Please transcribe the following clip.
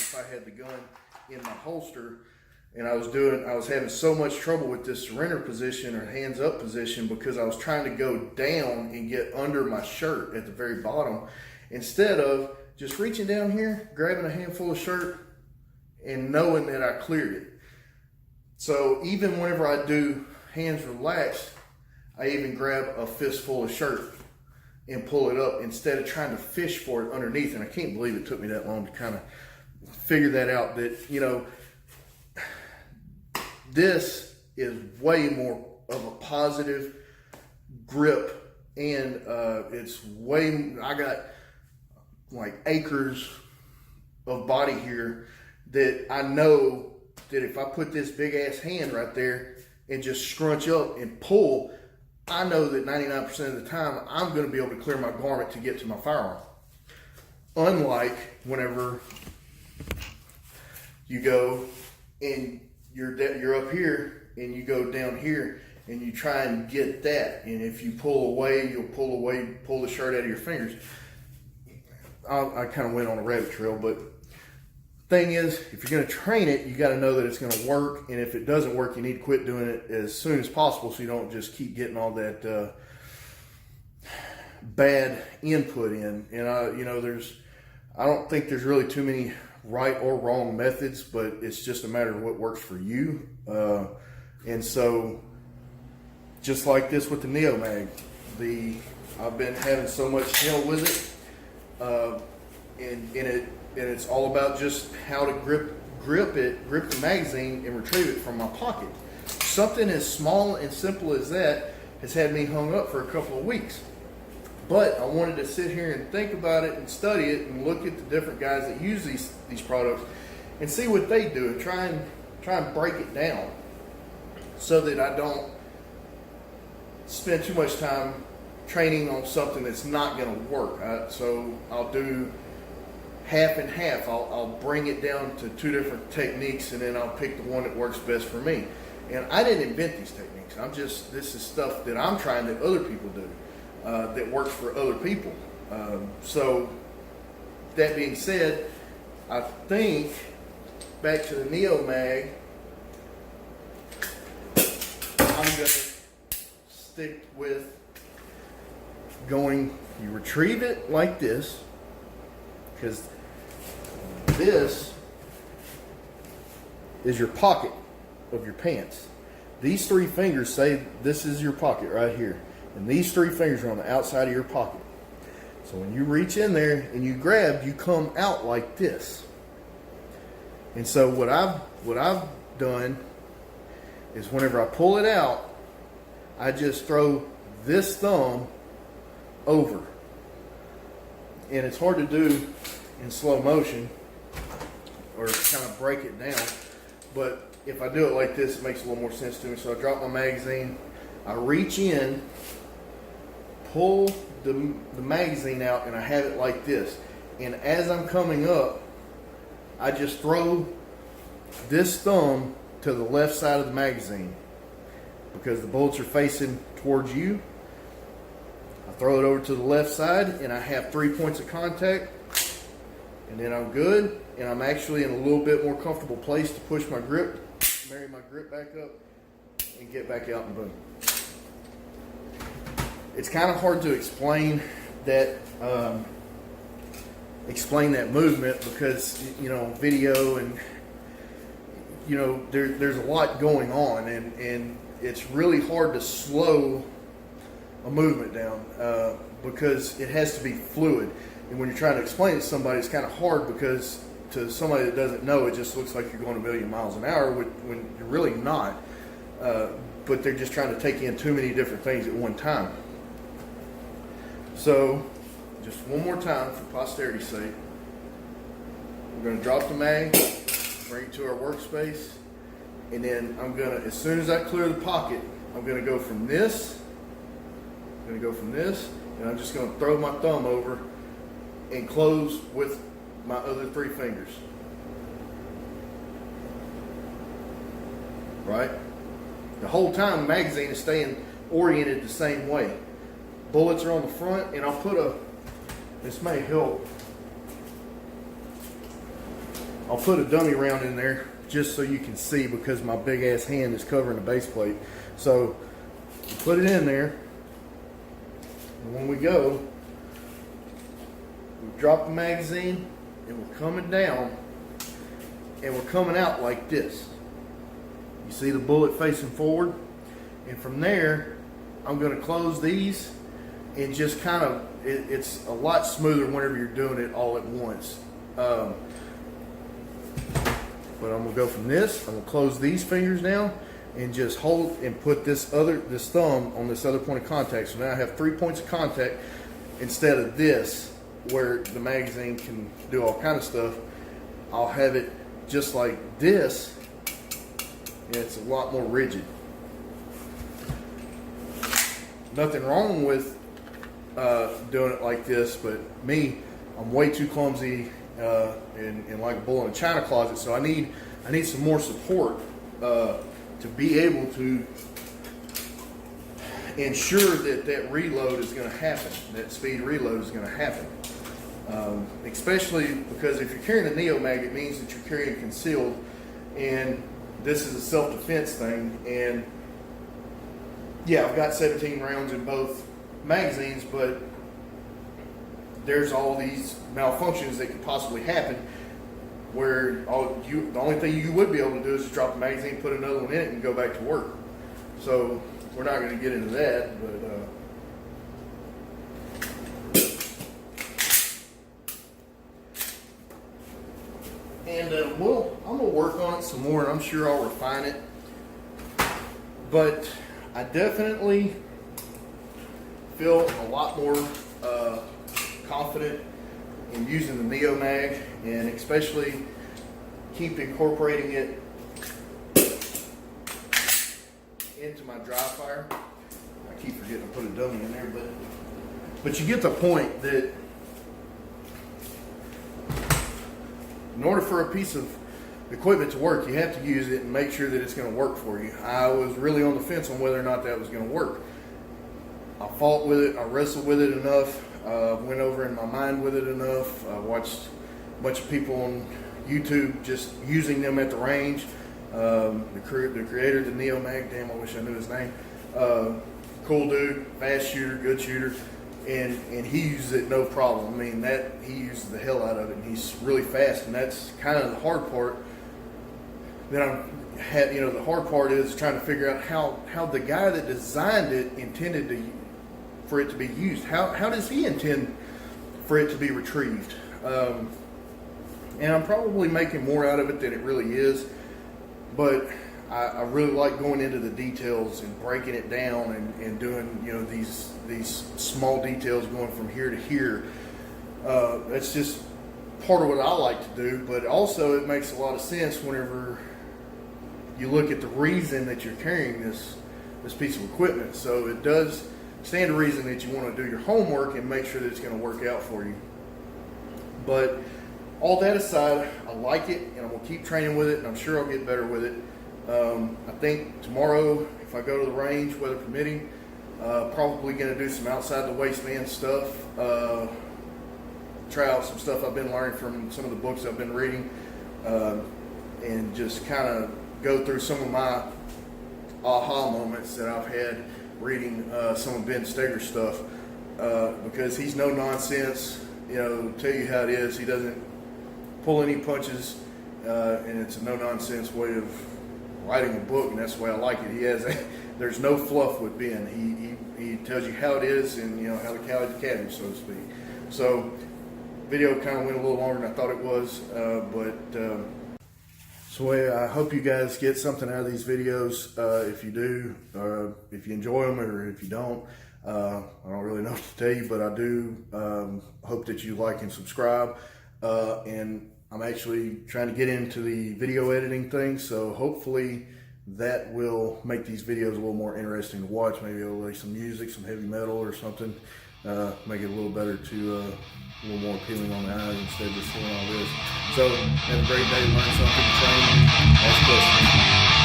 if I had the gun in my holster. And I was having so much trouble with this surrender position or hands up position because I was trying to go down and get under my shirt at the very bottom instead of just reaching down here, grabbing a handful of shirt and knowing that I cleared it. So even whenever I do hands relaxed, I even grab a fistful of shirt and pull it up instead of trying to fish for it underneath. And I can't believe it took me that long to kind of figure that out, that, you know, this is way more of a positive grip, and it's way, I got like acres of body here that I know that if I put this big ass hand right there and just scrunch up and pull, I know that 99% of the time I'm going to be able to clear my garment to get to my firearm. Unlike whenever you go and you're up here and you go down here and you try and get that, and if you pull away, you'll pull the shirt out of your fingers. I kind of went on a rabbit trail, but thing is, if you're going to train it, you got to know that it's going to work, and if it doesn't work, you need to quit doing it as soon as possible so you don't just keep getting all that bad input in. And you know, I don't think there's really too many right or wrong methods, but it's just a matter of what works for you. And so, just like this with the Neomag, I've been having so much hell with it, and it's all about just how to grip the magazine and retrieve it from my pocket. Something as small and simple as that has had me hung up for a couple of weeks. But I wanted to sit here and think about it and study it and look at the different guys that use these products and see what they do and try and break it down so that I don't spend too much time training on something that's not going to work. So I'll do half and half. I'll bring it down to two different techniques, and then I'll pick the one that works best for me. And I didn't invent these techniques. This is stuff that I'm trying that other people do. That works for other people. So that being said, I think back to the Neomag, I'm going to stick with going, you retrieve it like this, because this is your pocket of your pants. These three fingers say this is your pocket right here. And these three fingers are on the outside of your pocket. So when you reach in there and you grab, you come out like this. And so what I've done is whenever I pull it out, I just throw this thumb over. And it's hard to do in slow motion or kind of break it down. But if I do it like this, it makes a little more sense to me. So I drop my magazine, I reach in, pull the magazine out, and I have it like this. And as I'm coming up, I just throw this thumb to the left side of the magazine because the bullets are facing towards you. I throw it over to the left side, and I have 3 points of contact, and then I'm good, and I'm actually in a little bit more comfortable place to push my grip, marry my grip back up, and get back out and boom. It's kind of hard to explain that movement because, you know, video and, you know, there's a lot going on, and it's really hard to slow a movement down because it has to be fluid. And when you're trying to explain it to somebody, it's kind of hard because to somebody that doesn't know, it just looks like you're going a million miles an hour when you're really not. But they're just trying to take in too many different things at one time. So, just one more time for posterity's sake, we're going to drop the mag, bring it to our workspace, and then I'm going to, as soon as I clear the pocket, I'm going to go from this, and I'm just going to throw my thumb over and close with my other 3 fingers. Right? The whole time the magazine is staying oriented the same way. Bullets are on the front, and I'll put this may help. I'll put a dummy round in there just so you can see, because my big ass hand is covering the base plate. So you put it in there, and when we go, we drop the magazine, and we're coming down, and we're coming out like this. You see the bullet facing forward, and from there I'm going to close these and just kind of, it's a lot smoother whenever you're doing it all at once. But I'm going to go from this, I'm going to close these fingers down and just hold and put this thumb on this other point of contact. So now I have 3 points of contact instead of this where the magazine can do all kind of stuff. I'll have it just like this, and it's a lot more rigid. Nothing wrong with doing it like this, but me, I'm way too clumsy and like a bull in a china closet. So I need some more support to be able to ensure that reload is going to happen, that speed reload is going to happen. Especially because if you're carrying a Neomag, it means that you're carrying concealed, and this is a self-defense thing. And yeah, I've got 17 rounds in both magazines, but there's all these malfunctions that could possibly happen where the only thing you would be able to do is just drop the magazine, put another one in it, and go back to work. So we're not going to get into that, but I'm going to work on it some more, and I'm sure I'll refine it. But I definitely feel a lot more confident in using the Neomag, and especially keep incorporating it into my dry fire. I keep forgetting to put a dummy in there, but you get the point that in order for a piece of equipment to work, you have to use it and make sure that it's going to work for you. I was really on the fence on whether or not that was going to work. I fought with it, I wrestled with it enough, went over in my mind with it enough. I watched a bunch of people on YouTube just using them at the range. The creator of the Neomag, damn, I wish I knew his name. Cool dude, fast shooter, good shooter, and he uses it no problem. I mean, he uses the hell out of it, and he's really fast, and that's kind of the hard part. The hard part is trying to figure out how the guy that designed it intended for it to be used. How does he intend for it to be retrieved? And I'm probably making more out of it than it really is, but I really like going into the details and breaking it down and doing these small details going from here to here. That's just part of what I like to do, but also it makes a lot of sense whenever you look at the reason that you're carrying this piece of equipment. So it does stand to reason that you want to do your homework and make sure that it's going to work out for you. But all that aside, I like it, and I'm going to keep training with it, and I'm sure I'll get better with it. I think tomorrow, if I go to the range, weather permitting, probably going to do some outside the waistband stuff, try out some stuff I've been learning from some of the books I've been reading, and just kind of go through some of my aha moments that I've had reading some of Ben Steger's stuff, because he's no nonsense, tell you how it is. He doesn't pull any punches, and it's a no nonsense way of writing a book, and that's the way I like it. There's no fluff with Ben. He tells you how it is, and how the cow is the catty, so to speak. So video kind of went a little longer than I thought it was, so I hope you guys get something out of these videos. If you do, if you enjoy them, or if you don't, I don't really know what to tell you, but I do hope that you like and subscribe. And I'm actually trying to get into the video editing thing, so hopefully that will make these videos a little more interesting to watch. Maybe I'll lay some music, some heavy metal or something, make it a little better a little more appealing on the eyes instead of just seeing all this. So have a great day, learn something, train, ask questions.